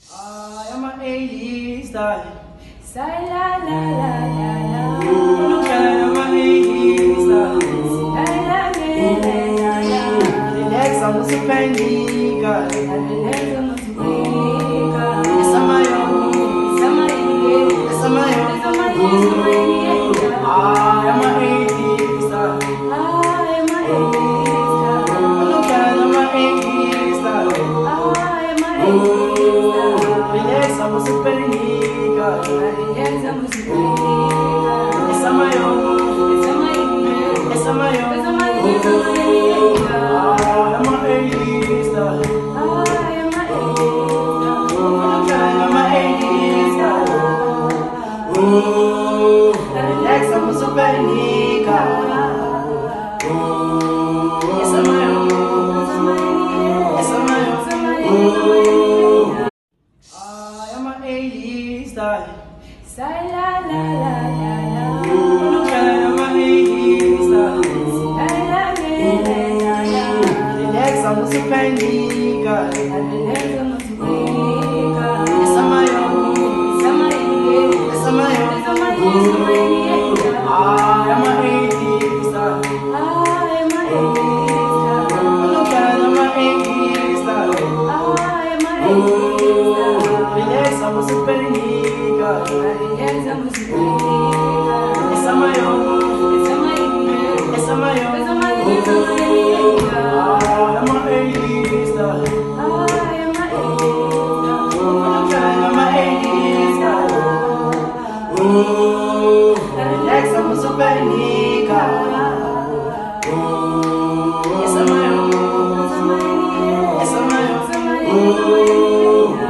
I am a 80s style. Say la la la la la. Look at I am a 80s style. Say la la la la. The legs are not so penny, girl. The legs are not so big. Yes, I'm a young. Yes, I'm a young. I am a 80s style. Look at I am a 80s style. The legs are not so penny, girl. Yes, I'm a young. Yes, I'm a young. I am a 80s style. Look at I am a 80s style. The legs are not so penny, girl. Yes, I'm a young. Yes, I'm a young. I am a 80s style. Say la la la la la. Look at I am a 80s style. Say la la la la. The legs are not so penny, girl. The legs are not so big. Yes, I'm a young. Yes, I'm a young. I am a 80s style. Look at I am a 80s style.